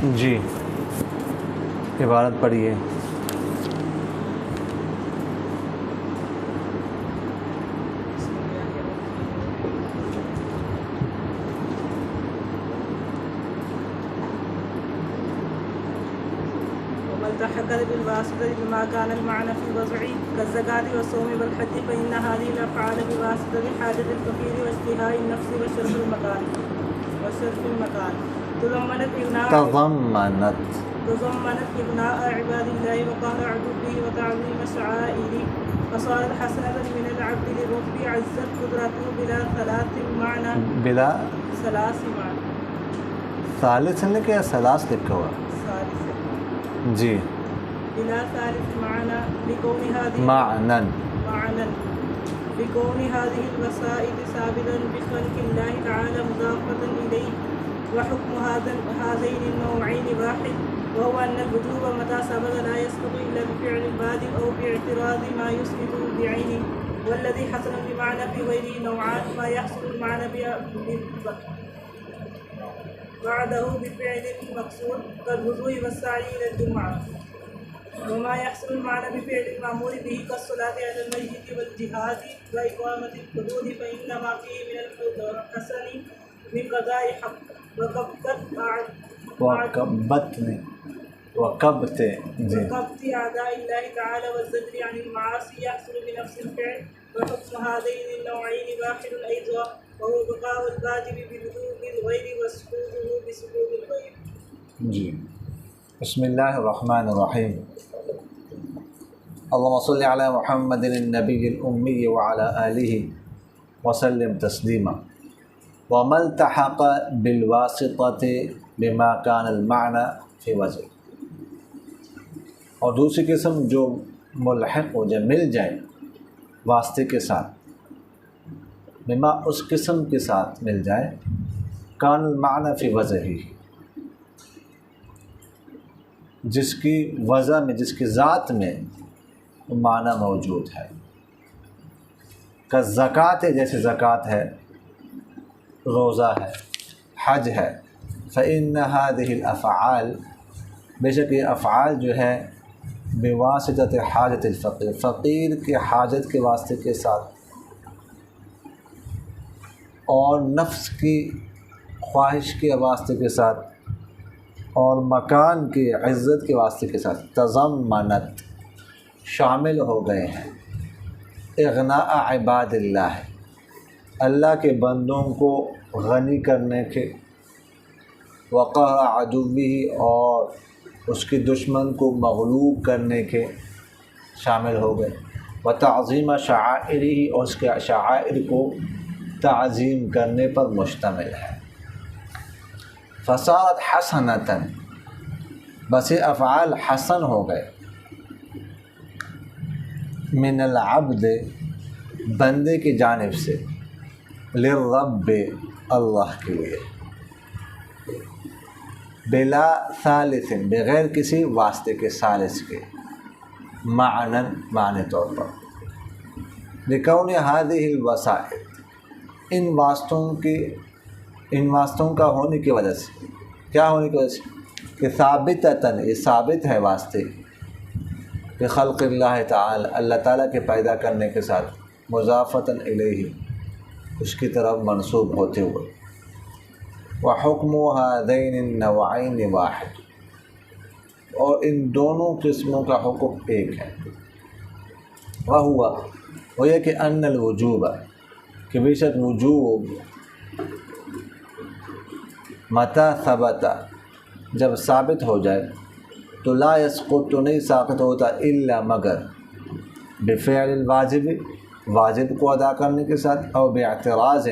جی عبارت پڑھیے. التحق بالواسطة بما كان المعنى في الوضع كالزكاة والصوم والحج فإن هذه الأفعال بواسطة حاجة الفقير واشتهاء النفس وشرف المكان تضمنت إغناء عباد الله وقهر عدوه وتعظيم شعائره فصارت حسنة من العبد للرب عزت قدرته بلا ثلاث معنى ثالث لکھا یا ثلاث لکھا ہوا؟ جی. بلا ثالث معنى لكون هذه الوسائل ثابتا بخلق الله تعالى مضافة إليه وحكم هذين النوعين واحد وهو أن الوجوب متى ثبت لا يسقط إلا بفعل البادئ أو باعتراض ما يسقط بعينه والذي حصل بمعنى في غيره نوعان ما يحصل المعنى بعده بفعل المقصود كالوضوء والسعي إلى الجمعة وما يحصل المعنى بفعل المأمور به كالصلاة على الميت والجهاد وإقامة الحدود فإنما فيه من الحسن من قضاء حق وكبت أعداء الله تعالى والزجر عن المعاصي يحصل بنفس الفعل وحكم هذين النوعين واحد أيضا وهو بقاء الواجب بوجوب الغير وسقوطه بسقوط الغير. جی بسم اللہ الرحمن الرحیم. اللهم صل علی محمد النبی الامی وعلی آلہ وسلم تسلیما. وما التحق بالواسطة بما كان المعنى في وجه. اور دوسری قسم جو ملحق ہو جائے، مل جائے واسطے کے ساتھ، بما اس قسم کے ساتھ مل جائے، کان المعنی فی وضعہ، جس کی وضع میں، جس کی ذات میں معنی موجود ہے. کالزکوٰۃ، جیسے زکوٰۃ ہے، روزہ ہے، حج ہے. فإن هذه الأفعال، بے شک یہ افعال جو ہے، بواسطۃ حاجت الفقیر، فقیر کی حاجت کے واسطے کے ساتھ اور نفس کی خواہش کے واسطے کے ساتھ اور مکان کی عزت کے واسطے کے ساتھ تضمنت شامل ہو گئے ہیں. اغناء عباد اللہ، اللہ کے بندوں کو غنی کرنے کے، وقہر عدوہ، اور اس کے دشمن کو مغلوب کرنے کے شامل ہو گئے. وتعظیم شعائرہ، اور اس کے شعائر کو تعظیم کرنے پر مشتمل ہے. فصارت حسنۃ، بس یہ افعال حسن ہو گئے، من العبد، بندے کی جانب سے، للرب، اللہ کے لیے، بلا ثالث، بغیر کسی واسطے کے، ثالث کے، معنی طور پر. لکون هذه الوسائل، ان واسطوں کا ہونے کی وجہ سے، کیا ہونے کی وجہ سے، کہ ثابتتاً، یہ ثابت ہے واسطے، کہ خلق اللہ تعالی، اللہ تعالیٰ کے پیدا کرنے کے ساتھ، مضافتاً الیہ، اس کی طرف منسوب ہوتے ہوئے. وحکم هذین النوعین واحد، اور ان دونوں قسموں کا حکم ایک ہے. وہ یہ کہ ان الوجوب، کہ بے شک وجوب، متى ثبت، جب ثابت ہو جائے، تو لا یسقط، تو نہیں ساقط ہوتا، الا مگر، بفعل الواجب، واجب کو ادا کرنے کے ساتھ، او باعتراض،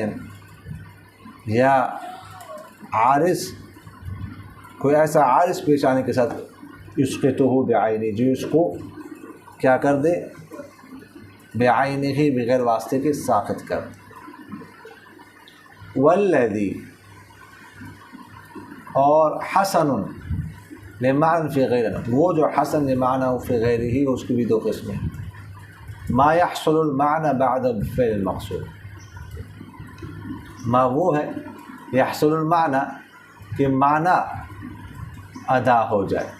یا عارض، کوئی ایسا عارض پیش آنے کے ساتھ، یسقطہ بعینہ، جو اس کو کیا کر دے، بعینہ، بغیر واسطے کے ساقط کر دے. والذی، اور حسن لمعنى فی غیرہ، وہ جو حسن لمعنى فی غیرہ، اس کی بھی دو قسمیں. ما يحصل المعنى بعد الفعل المقصود، ما وہ ہے، يحصل المعنى، کہ معنی ادا ہو جائے،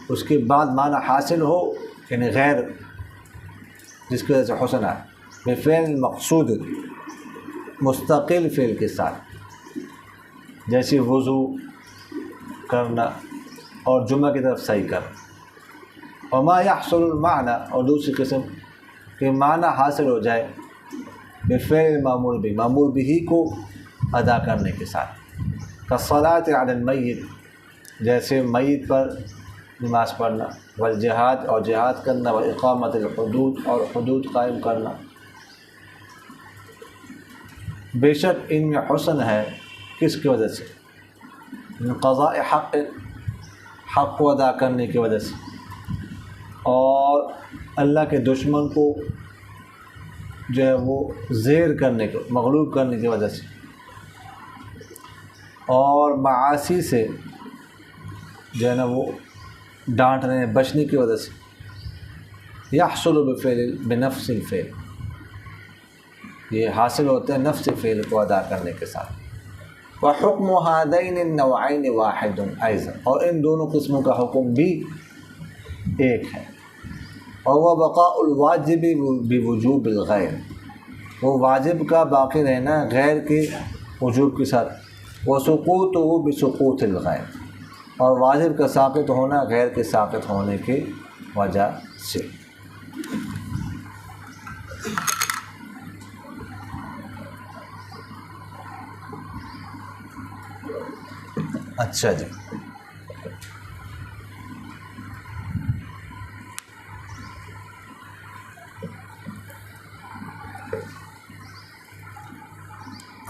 اس کے بعد معنی حاصل ہو، یعنی غیر جس کی وجہ سے حسن آئے، بفعل مقصود مستقل فعل کے ساتھ، جیسے وضو کرنا اور جمعہ کی طرف صحیح کرنا۔ وما يحصل المعنی، اور دوسری قسم کہ معنی حاصل ہو جائے بفعل معمول بھی، معمول بھی کو ادا کرنے کے ساتھ، كالصلاة علی المیت، جیسے میت پر نماز پڑھنا، والجہاد، اور جہاد کرنا، واقامت الحدود، اور حدود قائم کرنا۔ بے شک ان میں حسن ہے، کس کی وجہ سے؟ من قضاء حق، حق کو ادا کرنے کی وجہ سے، اور اللہ کے دشمن کو جو ہے وہ زیر کرنے کو، مغلوب کرنے کی وجہ سے، اور معاصی سے جو ہے نا وہ ڈانٹنے بچنے کی وجہ سے۔ یحصل بفعل، بنفس الفعل، یہ حاصل ہوتے ہیں نفس فعل کو ادا کرنے کے ساتھ۔ وحکم هذین النوعین واحد ایضا، اور ان دونوں قسموں کا حکم بھی ایک ہے، اور وہ بقاء الواجب بوجوب الغیر، وہ واجب کا باقی رہنا غیر کے وجوب کے ساتھ، وسقوطہ بسقوط الغیر، اور واجب کا ساقط ہونا غیر کے ساقط ہونے کی وجہ سے۔ اچھا جی،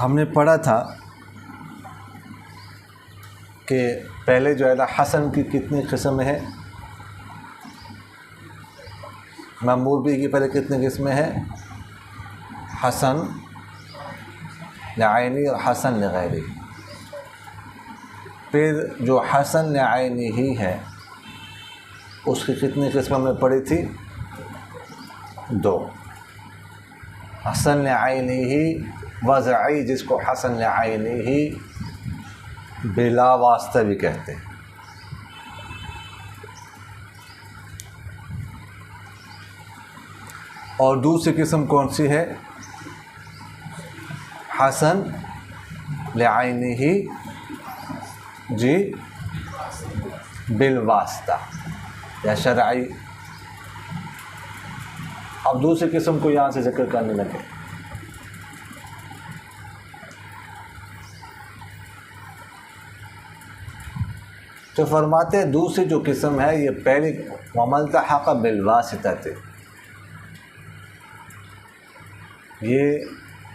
ہم نے پڑھا تھا کہ پہلے جو ہے نا حسن کی کتنی قسمیں ہیں، معمول بھی کی پہلے کتنی قسمیں ہیں؟ حسن لعینی اور حسن لغیری۔ پھر جو حسن لعینی ہی ہے اس کی کتنی قسمیں ہم نے پڑھی تھی؟ 2۔ حسن لعینی ہی وضعی، جس کو حسن لعینی ہی بلا واسطہ بھی کہتے ہیں، اور دوسری قسم کون سی ہے؟ حسن لعینی ہی جی بالواسطہ یا شرعی۔ اب دوسری قسم کو یہاں سے ذکر کرنے لگے۔ تو فرماتے ہیں دوسری جو قسم ہے یہ پہلی وملتحق بالواسطہ تھی، یہ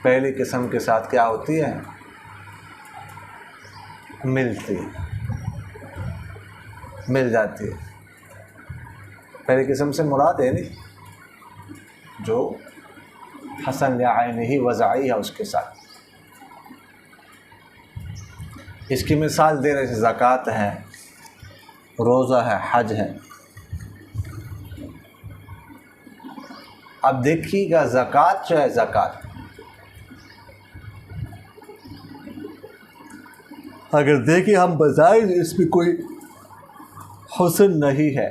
پہلی قسم کے ساتھ کیا ہوتی ہے؟ ملتی، مل جاتی ہے۔ پہلی قسم سے مراد ہے نہیں جو حسن لعینی ہی وضعی ہے اس کے ساتھ۔ اس کی مثال دے رہے زکوٰۃ ہے، روزہ ہے، حج ہے۔ اب دیکھیے گا زکوٰۃ جو ہے، زکوٰۃ اگر دیکھیں ہم بظاہر اس میں کوئی حسن نہیں ہے،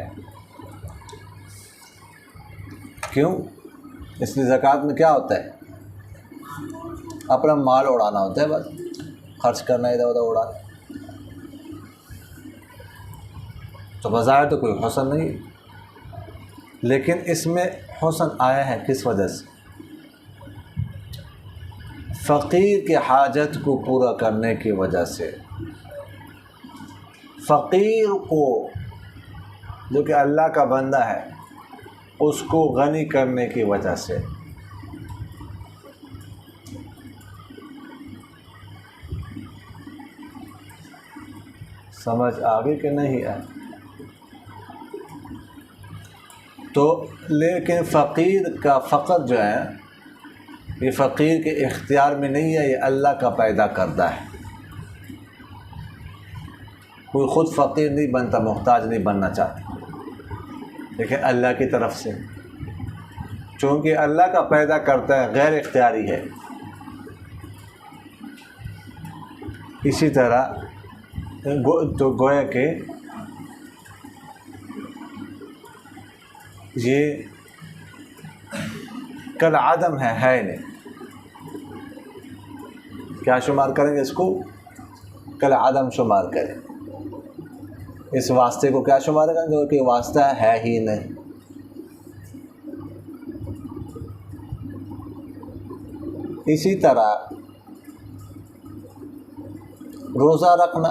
کیوں؟ اس لیے زکوٰۃ میں کیا ہوتا ہے؟ اپنا مال اڑانا ہوتا ہے، بس خرچ کرنا ادھر ادھر اڑانا، تو بظاہر تو کوئی حسن نہیں، لیکن اس میں حسن آیا ہے کس وجہ سے؟ فقیر کی حاجت کو پورا کرنے کی وجہ سے، فقیر کو جو کہ اللہ کا بندہ ہے اس کو غنی کرنے کی وجہ سے۔ سمجھ آگے کہ نہیں ہے؟ تو لیکن فقیر کا فقر جو ہے یہ فقیر کے اختیار میں نہیں ہے، یہ اللہ کا پیدا کردہ ہے۔ کوئی خود فقیر نہیں بنتا، محتاج نہیں بننا چاہتا، لیکن اللہ کی طرف سے، چونکہ اللہ کا پیدا کرتا ہے، غیر اختیاری ہے۔ اسی طرح تو گویا کہ یہ کل عدم ہے نہیں. کیا شمار کریں گے اس کو؟ کل عدم شمار کریں. اس واسطے کو کیا شمار کریں گے کہ واسطہ ہے ہی نہیں. اسی طرح روزہ رکھنا.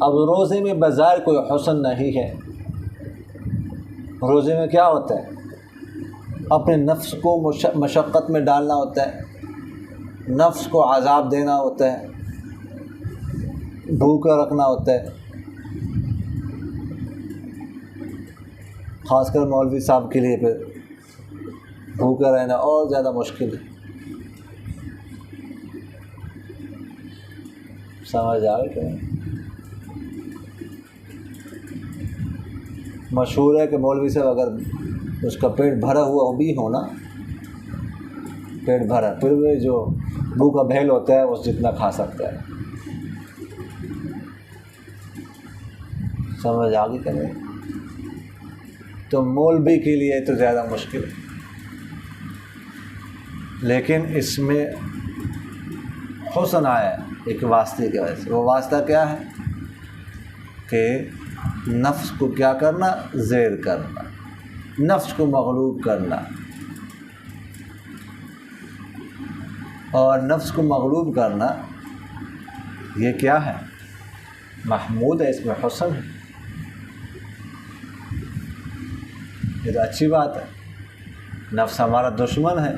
اب روزے میں بظاہر کوئی حسن نہیں ہے. روزے میں کیا ہوتا ہے؟ اپنے نفس کو مشقت میں ڈالنا ہوتا ہے، نفس کو عذاب دینا ہوتا ہے، بھوکا رکھنا ہوتا ہے. خاص کر مولوی صاحب کے لیے پھر بھوکا رہنا اور زیادہ مشکل ہے. سمجھ آئے کہ نہیں؟ مشہور ہے کہ مولوی صاحب اگر اس کا پیٹ بھرا ہوا بھی ہو نا، پیٹ بھرا، پھر وہ جو بھوکا بھیل ہوتا ہے اس جتنا کھا سکتا ہے. سمجھ آ گئی کہ نہیں؟ تو مولوی کے لیے تو زیادہ مشکل ہے. لیکن اس میں حسن آیا ایک واسطے کی وجہ سے. وہ واسطہ کیا ہے کہ نفس کو کیا کرنا؟ زیر کرنا، نفس کو مغلوب کرنا. اور نفس کو مغلوب کرنا یہ کیا ہے؟ محمود ہے، اس میں حسن ہے. یہ تو اچھی بات ہے. نفس ہمارا دشمن ہے،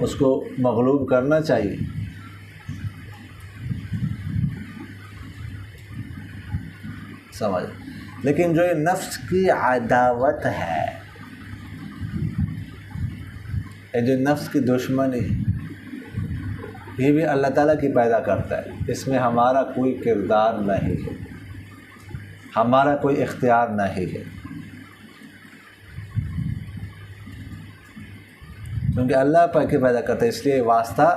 اس کو مغلوب کرنا چاہیے. سمجھ. لیکن جو یہ نفس کی عداوت ہے، یہ جو نفس کی دشمنی ہے، یہ بھی اللہ تعالیٰ کی پیدا کرتا ہے. اس میں ہمارا کوئی کردار نہیں ہے، ہمارا کوئی اختیار نہیں ہے. کیونکہ اللہ پاک کے پیدا کرتا ہے، اس لیے واسطہ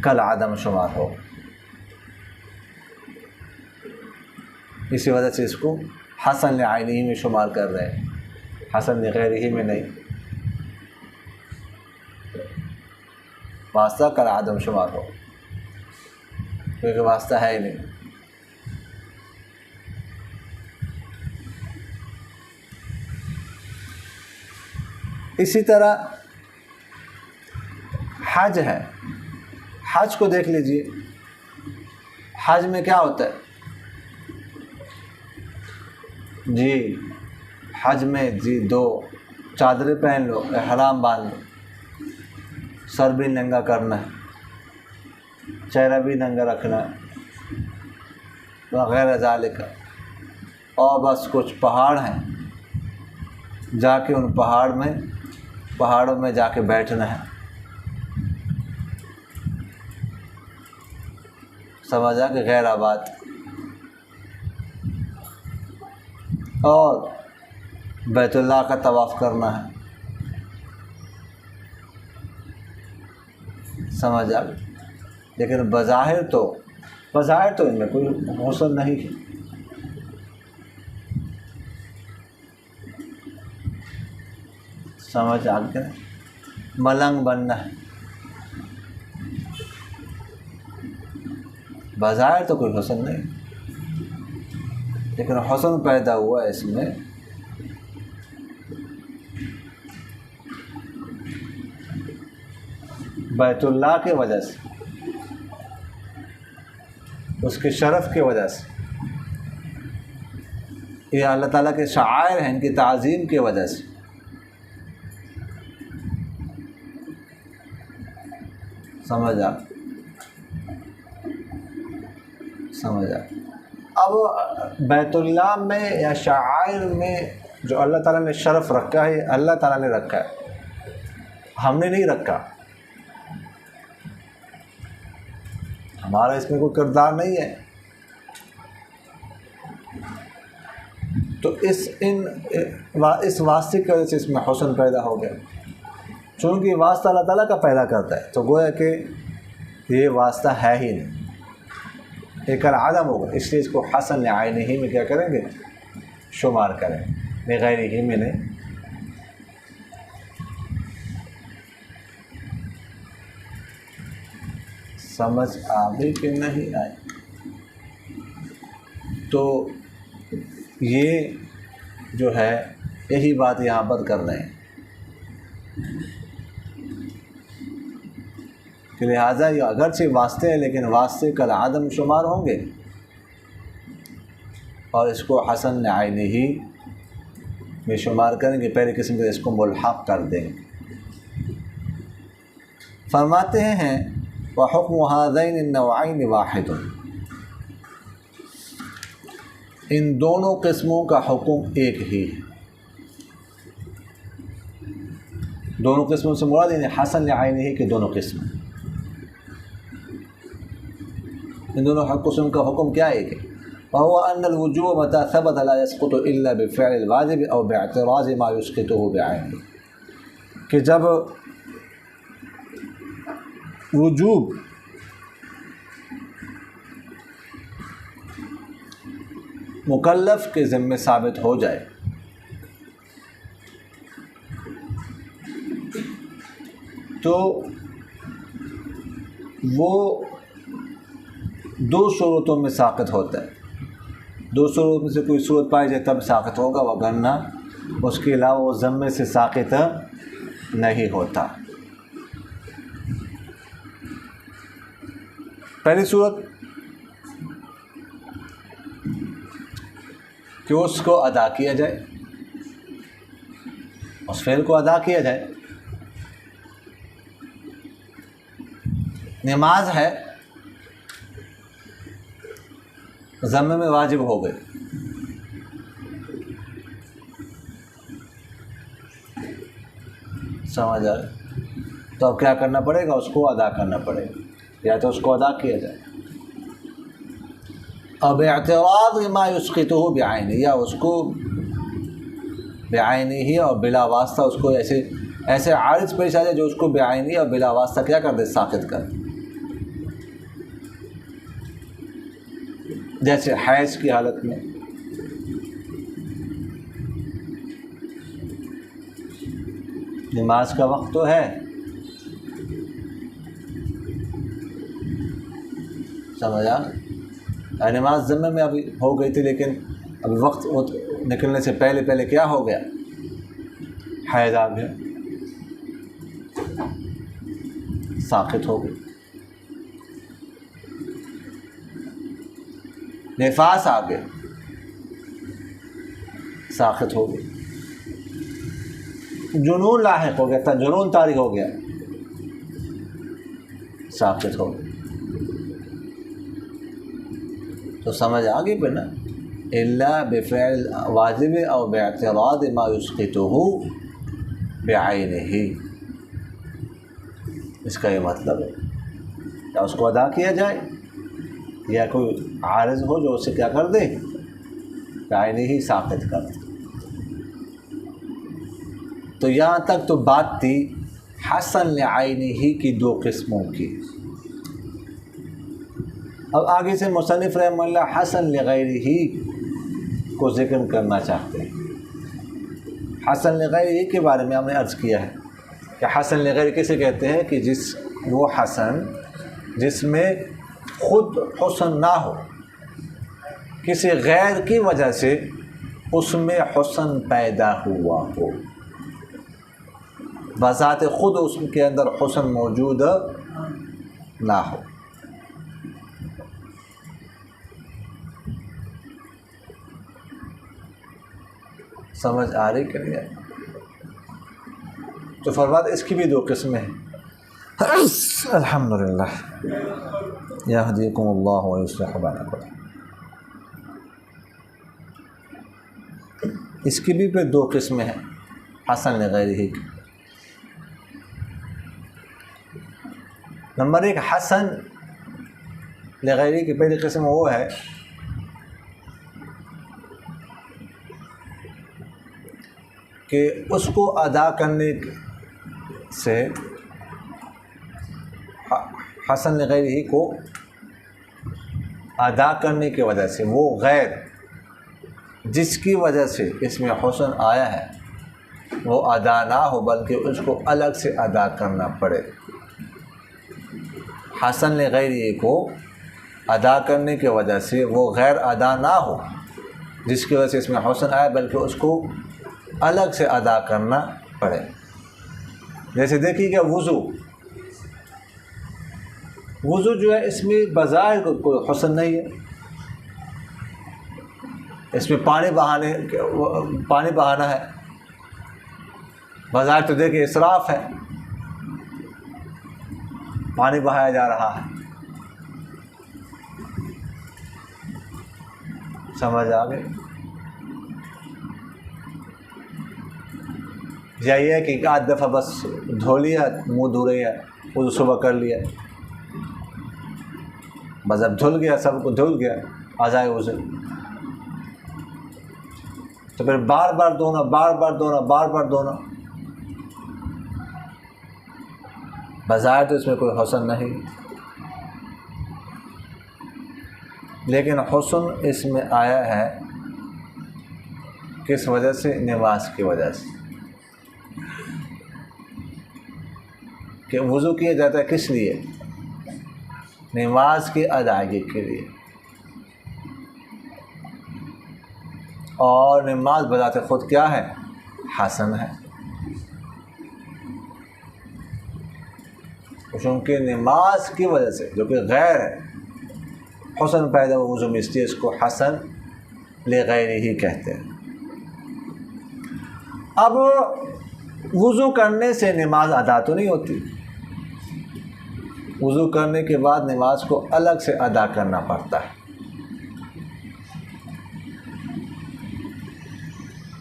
کل عدم شمار ہو. اسی وجہ سے اس کو حسن لعینہ میں شمار کر رہے ہیں، حسن لغیرہ میں نہیں. واسطہ کل عدم شمار ہو، کیونکہ واسطہ ہے ہی نہیں. اسی طرح حج ہے. حج کو دیکھ لیجئے. حج میں کیا ہوتا ہے؟ جی حج میں جی 2 چادریں پہن لو، احرام باندھ لو، سر بھی ننگا کرنا ہے، چہرہ بھی ننگا رکھنا ہے، وغیرہ ذالک. اور بس کچھ پہاڑ ہیں، جا کے ان پہاڑوں میں جا کے بیٹھنا ہے. سمجھا کہ غیر آباد. اور بیت اللہ کا طواف کرنا ہے. سمجھا. لیکن بظاہر تو ان میں کوئی حسن نہیں ہے. سمجھ آ کے ملنگ بننا ہے. بظاہر تو کوئی حسن نہیں، لیکن حسن پیدا ہوا ہے اس میں بیت اللہ کی وجہ سے، اس کے شرف کی وجہ سے. یہ اللہ تعالیٰ کے شعائر ہیں، ان کی تعظیم کی وجہ سے. سمجھا. اب بیت اللہ میں یا شعائر میں جو اللہ تعالیٰ نے شرف رکھا ہے، اللہ تعالیٰ نے رکھا ہے، ہم نے نہیں رکھا. ہمارا اس میں کوئی کردار نہیں ہے. تو اس واسطے کی وجہ سے اس میں حسن پیدا ہو گیا. چونکہ واسطہ اللہ تعالیٰ کا پیدا کرتا ہے، تو گویا کہ یہ واسطہ ہے ہی نہیں، ایک عدم ہوگا. اس لیے اس کو حسن لعینہ میں کیا کریں گے؟ شمار کریں. بغیر ہی ملے. سمجھ آ گئی کہ نہیں آئی؟ تو یہ جو ہے یہی بات یہاں پر کر رہے ہیں کہ لہٰذا یہ اگرچہ واسطے ہیں لیکن واسطے کل عدم شمار ہوں گے اور اس کو حسن عینی ہی میں شمار کریں گے، پہلے قسم کے اس کو ملحق کر دیں گے. فرماتے ہیں وَحُكْمُ هَذَيْنِ النَّوْعَيْنِ وَاحِدٌ، ان دونوں قسموں کا حکم ایک ہی ہے. دونوں قسموں سے مراد یعنی حسن عینی ہی کے دونوں قسم، ان دونوں قسم کا حکم کیا ایک ہے. وهو أن الوجوب متى ثبت لا يسقط إلا بفعل الواجب أو باعتراض ما يسقطه بعينه، کہ جب وجوب مکلف کے ذمے ثابت ہو جائے تو وہ دو صورتوں میں ساقط ہوتا ہے. دو صورت میں سے کوئی صورت پائی جائے تب ساقط ہوگا، وگرنہ اس کے علاوہ وہ ذمے سے ساقط نہیں ہوتا. پہلی صورت کہ اس کو ادا کیا جائے، اس فعل کو ادا کیا جائے. نماز ہے، ذمے میں واجب ہو گئے، سمجھ آئے تو اب کیا کرنا پڑے گا؟ اس کو ادا کرنا پڑے گا، یا تو اس کو ادا کیا جائے. اب اعتراض ما یسقطہ بعینہ، یا اس کو بعینہ ہی اور بلا واسطہ اس کو ایسے عارض پیش آ جائے جو اس کو بعینہ اور بلا واسطہ کیا کر دے؟ ساقط کر دے. جیسے حیض کی حالت میں نماز کا وقت تو ہے، سمجھا؟ نماز ذمے میں ابھی ہو گئی تھی لیکن ابھی وقت نکلنے سے پہلے کیا ہو گیا؟ حیض آ گیا، ساقط ہو گئی. نفاس آ گیا، ساقط ہو گئی. جنون لاحق ہو گیا تھا، جنون طاری ہو گیا، ساقط ہو گئی. تو سمجھ آ گئی پہ نا؟ الا بفعل واجب او باعتراض ما یسقطہ بعینہ، اس کا یہ مطلب ہے یا اس کو ادا کیا جائے یا کوئی عارض ہو جو اسے کیا کر دے؟ بعینہ ہی ساقط کر دے. تو یہاں تک تو بات تھی حسن لعینہ ہی کی دو قسموں کی. اب آگے سے مصنف رحمہ اللہ حسن لغیرہ کو ذکر کرنا چاہتے ہیں. حسن لغیرہ کے بارے میں ہم نے عرض کیا ہے کہ حسن لغیرہ کسے کہتے ہیں؟ کہ وہ حسن جس میں خود حسن نہ ہو، کسی غیر کی وجہ سے اس میں حسن پیدا ہوا ہو، بذات خود اس کے اندر حسن موجود نہ ہو. سمجھ آ رہی کہ نہیں؟ تو فرماتے اس کی بھی دو قسمیں ہیں. الحمدللہ یہدیکم اللہ ویصلح بالکم. اس کی بھی پھر دو قسمیں ہیں حسن لغیرہ کی. نمبر ایک، حسن لغیرہ کی پہلی قسم وہ ہے کہ اس کو ادا کرنے سے حسن لغیرہ کو ادا کرنے کی وجہ سے وہ غیر جس کی وجہ سے اس میں حسن آیا ہے وہ ادا نہ ہو بلکہ اس کو الگ سے ادا کرنا پڑے۔ حسن لغیرہ کو ادا کرنے کی وجہ سے وہ غیر ادا نہ ہو جس کی وجہ سے اس میں حسن آیا بلکہ اس کو الگ سے ادا کرنا پڑے۔ جیسے دیکھیے کہ وضو جو ہے اس میں بظاہر کوئی حسن نہیں ہے، اس میں پانی بہانا ہے، بظاہر تو دیکھیں اسراف ہے، پانی بہایا جا رہا ہے۔ سمجھ آ گئی؟ یا یہ ہے کہ ایک آدھ دفعہ بس دھو لیا، منہ دھو رہی ہے، وضو صبح کر لیا، بس اب دھل گیا، سب کو دھل گیا اعضائے وضو، تو پھر بار بار دھونا، بظاہر تو اس میں کوئی حسن نہیں، لیکن حسن اس میں آیا ہے کس وجہ سے؟ نماز کی وجہ سے، کہ وضو کیا جاتا ہے کس لیے؟ نماز کی ادائیگی کے لیے، اور نماز بذات خود کیا ہے؟ حسن ہے، چونکہ نماز کی وجہ سے جو کہ غیر ہے حسن پیدا ہوا وضو میں، اس لیے اس کو حسن لغیرہ ہی کہتے ہیں۔ اب وضو کرنے سے نماز ادا تو نہیں ہوتی، وضو کرنے کے بعد نماز کو الگ سے ادا کرنا پڑتا ہے۔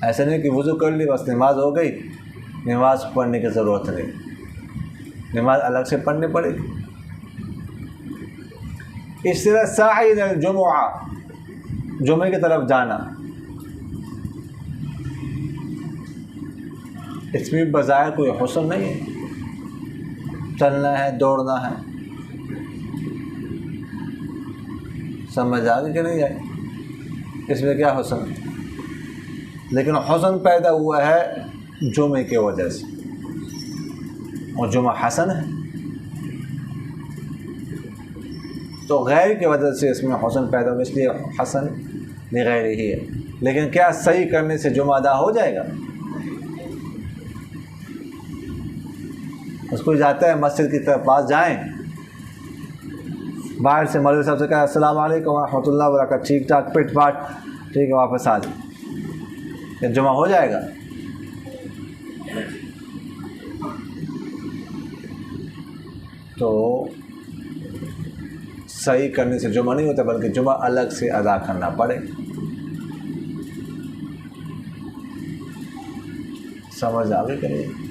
ایسا نہیں کہ وضو کر لی بس نماز ہو گئی، نماز پڑھنے کی ضرورت نہیں، نماز الگ سے پڑھنی پڑے گی۔ اس طرح سعی الی الجمعہ، جمعے کی طرف جانا، اس میں بظاہر کوئی حسن نہیں ہے، چلنا ہے، دوڑنا ہے، سمجھ آ گئی کہ نہیں آئی؟ اس میں کیا حسن؟ لیکن حسن پیدا ہوا ہے جمعے کی وجہ سے، اور جمعہ حسن ہے، تو غیر کی وجہ سے اس میں حسن پیدا ہوا، اس لیے حسن لغیرہ ہی ہے۔ لیکن کیا صحیح کرنے سے جمعہ ادا ہو جائے گا؟ اس کو جاتا ہے مسجد کی طرف پاس جائیں، باہر سے مولوی صاحب سے کہا السلام علیکم ورحمۃ اللہ وبرکاتہ، ٹھیک ٹھاک پٹ پاٹ، ٹھیک ہے، واپس آ جائیں، یہ جمعہ ہو جائے گا؟ تو صحیح کرنے سے جمعہ نہیں ہوتا بلکہ جمعہ الگ سے ادا کرنا پڑے۔ سمجھ آ گئی کہ نہیں؟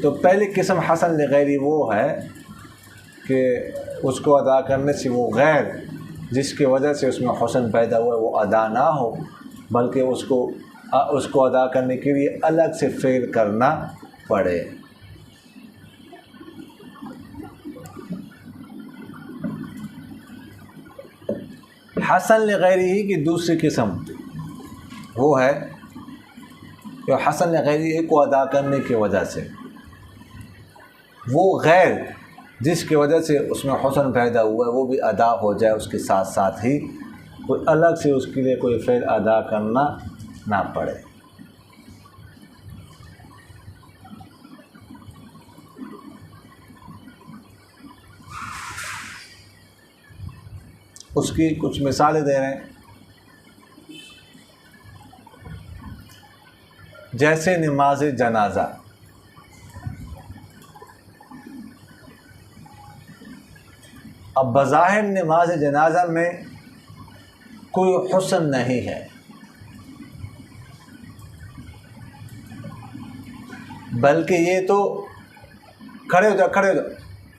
تو پہلی قسم حسن لغیری وہ ہے کہ اس کو ادا کرنے سے وہ غیر جس کی وجہ سے اس میں حسن پیدا ہوا وہ ادا نہ ہو بلکہ اس کو ادا کرنے کے لیے الگ سے فعل کرنا پڑے۔ حسن لغیرہ کی دوسری قسم وہ ہے کہ حسن لغیرہ کو ادا کرنے کی وجہ سے وہ غیر جس کی وجہ سے اس میں حسن پیدا ہوا ہے وہ بھی ادا ہو جائے، اس کے ساتھ ساتھ ہی کوئی الگ سے اس کے لیے کوئی فعل ادا کرنا نہ پڑے۔ اس کی کچھ مثالیں دے رہے ہیں، جیسے نماز جنازہ، اب بظاہر نماز جنازہ میں کوئی حسن نہیں ہے، بلکہ یہ تو کھڑے ہو جاؤ،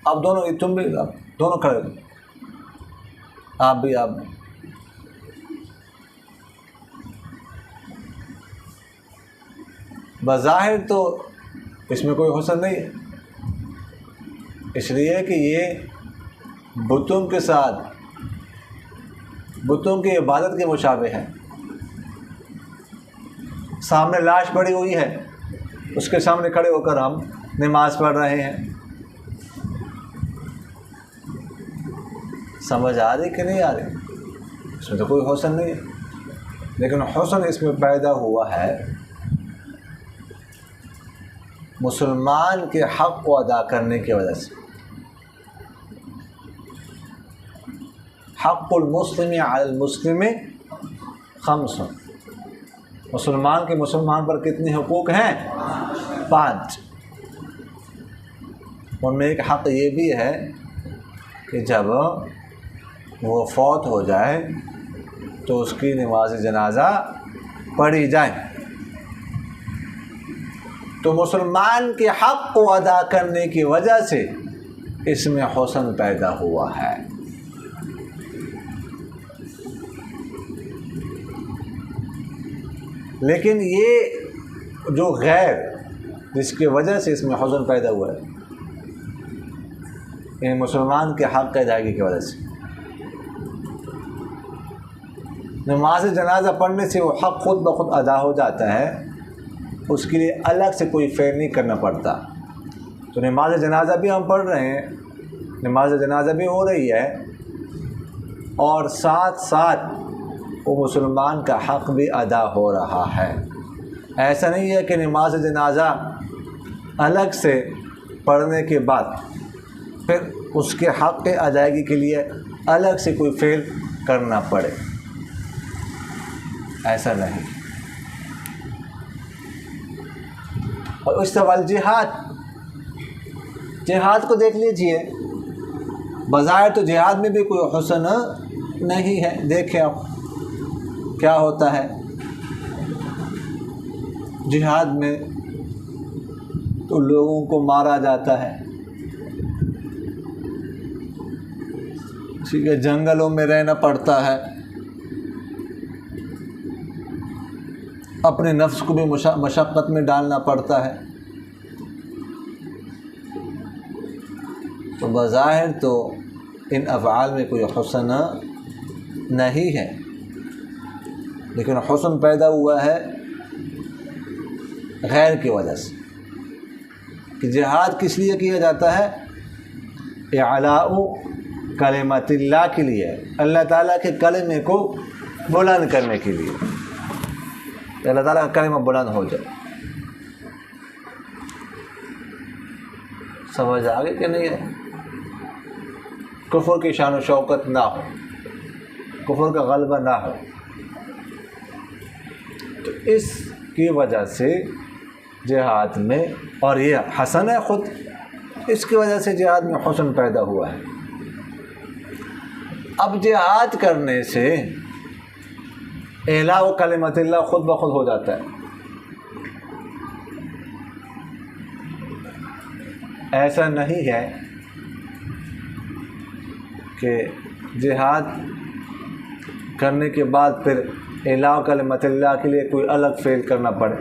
اب دونوں، تم بھی دونوں کھڑے ہو جاؤ، آپ بھی بظاہر تو اس میں کوئی حسن نہیں ہے، اس لیے کہ یہ بتوں کے ساتھ، بتوں کی عبادت کے مشابہ ہے، سامنے لاش پڑی ہوئی ہے، اس کے سامنے کھڑے ہو کر ہم نماز پڑھ رہے ہیں۔ سمجھ آ رہی کہ نہیں آ رہی؟ اس میں تو کوئی حسن نہیں ہے، لیکن حسن اس میں پیدا ہوا ہے مسلمان کے حق کو ادا کرنے کی وجہ سے۔ حق المسلم علی المسلم خمس، مسلمان کے مسلمان پر کتنے حقوق ہیں؟ 5۔ ان میں ایک حق یہ بھی ہے کہ جب وہ فوت ہو جائے تو اس کی نماز جنازہ پڑھی جائے۔ تو مسلمان کے حق کو ادا کرنے کی وجہ سے اس میں حسن پیدا ہوا ہے۔ لیکن یہ جو غیر جس کی وجہ سے اس میں حسن پیدا ہوا ہے، یہ مسلمان کے حق کی ادائیگی کی وجہ سے، نماز جنازہ پڑھنے سے وہ حق خود بخود ادا ہو جاتا ہے، اس کے لیے الگ سے کوئی فعل نہیں کرنا پڑتا۔ تو نماز جنازہ بھی ہم پڑھ رہے ہیں، نماز جنازہ بھی ہو رہی ہے، اور ساتھ ساتھ وہ مسلمان کا حق بھی ادا ہو رہا ہے۔ ایسا نہیں ہے کہ نماز جنازہ الگ سے پڑھنے کے بعد پھر اس کے حق کے ادائیگی کے لیے الگ سے کوئی فعل کرنا پڑے، ایسا نہیں۔ اور اس طرح جہاد کو دیکھ لیجئے، بظاہر تو جہاد میں بھی کوئی حسن نہیں ہے۔ دیکھیں آپ کیا ہوتا ہے جہاد میں، تو لوگوں کو مارا جاتا ہے، ٹھیک ہے، جنگلوں میں رہنا پڑتا ہے، اپنے نفس کو بھی مشقت میں ڈالنا پڑتا ہے۔ تو بظاہر تو ان افعال میں کوئی حسن نہیں ہے، لیکن حسن پیدا ہوا ہے غیر کی وجہ سے۔ کہ جہاد کس لیے کیا جاتا ہے؟ اعلاء کلمت اللہ کے لیے، اللہ تعالیٰ کے کلمے کو بلند کرنے کے لیے، اللہ تعالیٰ کا کلمہ بلند ہو جائے۔ سمجھ آگے کہ نہیں ہے؟ کفر کی شان و شوکت نہ ہو، کفر کا غلبہ نہ ہو۔ تو اس کی وجہ سے جہاد میں، اور یہ حسن ہے خود، اس کی وجہ سے جہاد میں حسن پیدا ہوا ہے۔ اب جہاد کرنے سے اعلاء کلمت اللہ خود بخود ہو جاتا ہے۔ ایسا نہیں ہے کہ جہاد کرنے کے بعد پھر اعلاء کلمت اللہ کے لیے کوئی الگ فعل کرنا پڑے۔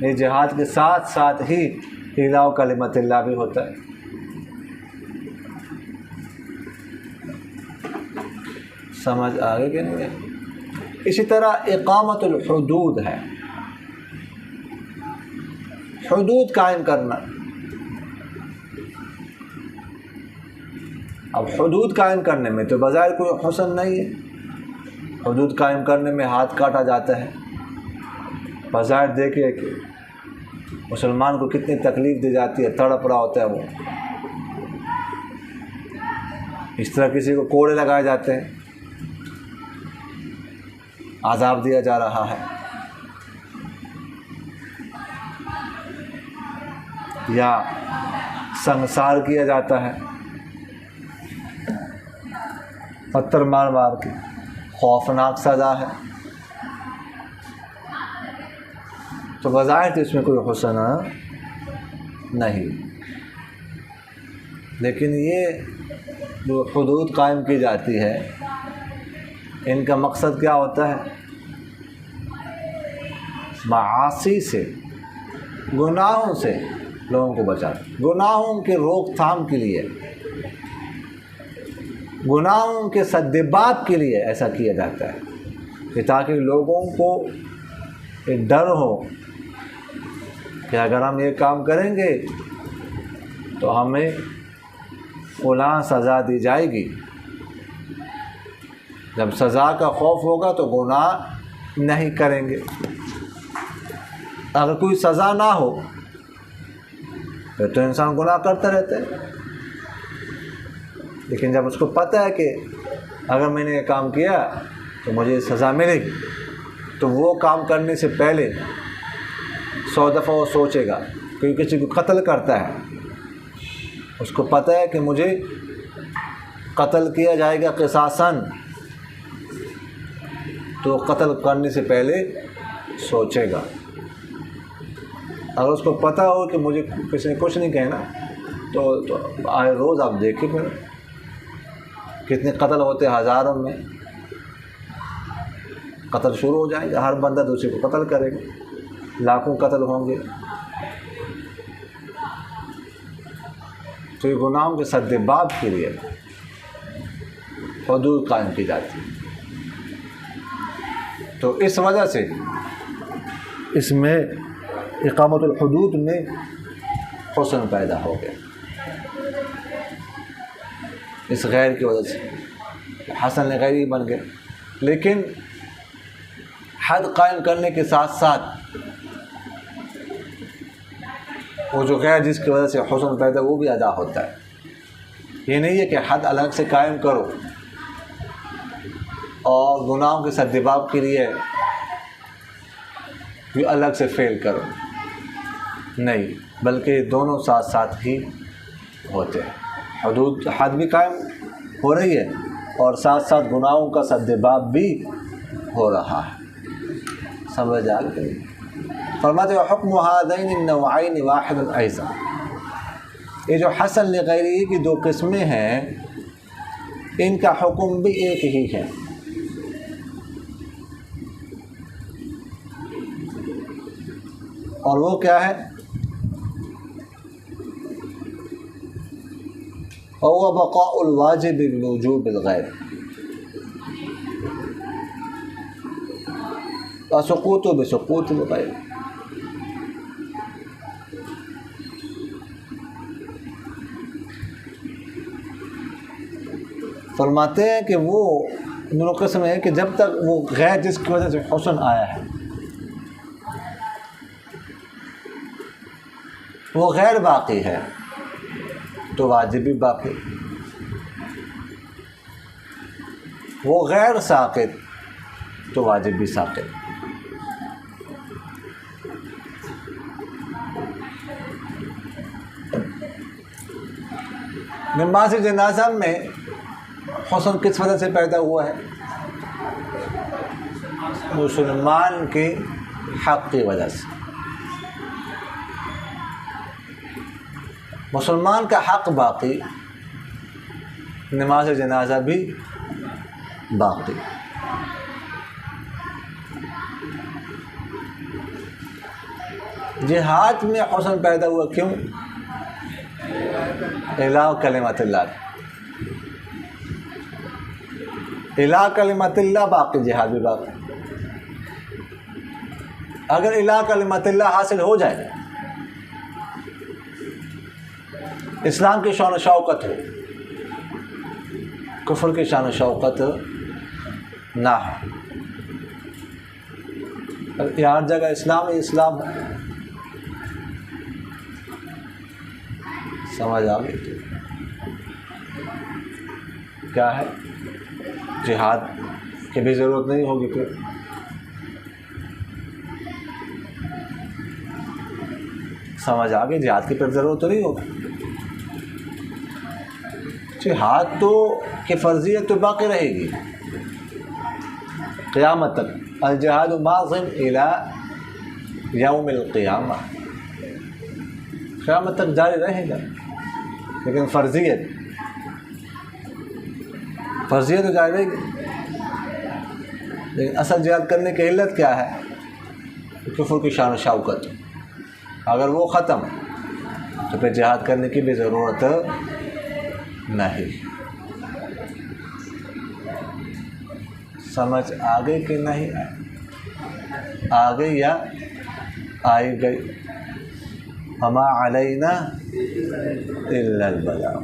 یہ جہاد کے ساتھ ساتھ ہی اعلاء کلمت اللہ بھی ہوتا ہے۔ سمجھ آگے کہ نہیں ہے؟ اسی طرح اقامت الحدود ہے، حدود قائم کرنا۔ اب حدود قائم کرنے میں تو بظاہر کوئی حسن نہیں ہے، حدود قائم کرنے میں ہاتھ کاٹا جاتا ہے، بظاہر دیکھے کہ مسلمان کو کتنی تکلیف دی جاتی ہے، تڑپ رہا ہوتا ہے وہ، اس طرح کسی کو کوڑے لگائے جاتے ہیں، عذاب دیا جا رہا ہے، یا سنسار کیا جاتا ہے پتھر مار مار کے، خوفناک سزا ہے۔ تو بظاہر تو اس میں کوئی حسن نہیں، لیکن یہ جو حدود قائم کی جاتی ہے، ان کا مقصد کیا ہوتا ہے؟ معاصی سے، گناہوں سے لوگوں کو بچانا، گناہوں کے روک تھام کے لیے، گناہوں کے سد باب کے لیے ایسا کیا جاتا ہے، کہ تاکہ لوگوں کو ایک ڈر ہو کہ اگر ہم یہ کام کریں گے تو ہمیں فلاں سزا دی جائے گی. جب سزا کا خوف ہوگا تو گناہ نہیں کریں گے. اگر کوئی سزا نہ ہو پھر تو انسان گناہ کرتا رہتا ہے. لیکن جب اس کو پتہ ہے کہ اگر میں نے یہ کام کیا تو مجھے سزا ملے گی تو وہ کام کرنے سے پہلے 100 دفعہ وہ سوچے گا. کوئی کسی کو قتل کرتا ہے، اس کو پتہ ہے کہ مجھے قتل کیا جائے گا قصاصاً، تو قتل کرنے سے پہلے سوچے گا. اگر اس کو پتہ ہو کہ مجھے کسی نے کچھ نہیں کہنا تو آئے روز آپ دیکھیں پھر کتنے قتل ہوتے ہیں، ہزاروں میں قتل شروع ہو جائیں گے. ہر بندہ دوسرے کو قتل کرے گا، لاکھوں قتل ہوں گے. تو یہ گناہوں کے سد باب کے لیے حدود قائم کی جاتی ہے. تو اس وجہ سے اس میں اقامت الحدود میں حسن پیدا ہو گیا، اس غیر کی وجہ سے حسن غیری بن گئے. لیکن حد قائم کرنے کے ساتھ ساتھ وہ جو غیر جس کی وجہ سے حسن پیدا وہ بھی ادا ہوتا ہے. یہ نہیں ہے کہ حد الگ سے قائم کرو اور گناہوں کے سدباب کے لیے بھی الگ سے فعل کرو، نہیں، بلکہ دونوں ساتھ ساتھ ہی ہوتے ہیں. حدود حد بھی قائم ہو رہی ہے اور ساتھ ساتھ گناہوں کا سدباب بھی ہو رہا ہے. سمجھ آ گئی؟ فرماتے ہیں حکم هذین النوعین واحد ایضا. یہ جو حسن لغیرہ کی دو قسمیں ہیں ان کا حکم بھی ایک ہی ہے. اور وہ کیا ہے؟ وهو بقاء الواجب بوجوب الغیر وسقوط بسقوط الغیر. فرماتے ہیں کہ وہ دونوں قسم ہے کہ جب تک وہ غیر جس کی وجہ سے حسن آیا ہے وہ غیر باقی ہے تو واجب بھی باقی، وہ غیر ساقط تو واجب بھی ساقط. نماز جنازہ میں حسن کس وجہ سے پیدا ہوا ہے؟ مسلمان کے حق کی وجہ سے. مسلمان کا حق باقی، نماز جنازہ بھی باقی. جہاد میں حسن پیدا ہوا کیوں؟ اعلاء کلمت اللہ. اعلاء کلمت اللہ باقی، جہاد بھی باقی. اگر اعلاء کلمت اللہ حاصل ہو جائے، اسلام کی شان و شوکت ہو، کفر کی شان و شوکت نہ ہو. ہر جگہ اسلام ہی اسلام ہے. سمجھ آ گئی؟ کیا ہے؟ جہاد کی بھی ضرورت نہیں ہوگی. پھر سمجھ آ گئی؟ جہاد کی پھر ضرورت تو نہیں ہوگی. جہاد تو کی فرضیت تو باقی رہے گی قیامت تک. الجہاد ماض الی یوم القیامہ، قیامت تک جاری رہے گا. لیکن فرضیت تو جاری رہے گی. لیکن اصل جہاد کرنے کی علت کیا ہے؟ کفر کی شان و شوکت. اگر وہ ختم تو پھر جہاد کرنے کی بھی ضرورت نہیں. سمجھ آگے کہ نہیں آئے؟ آ گئی یا آئی گئی، وما علینا الا البلاغ،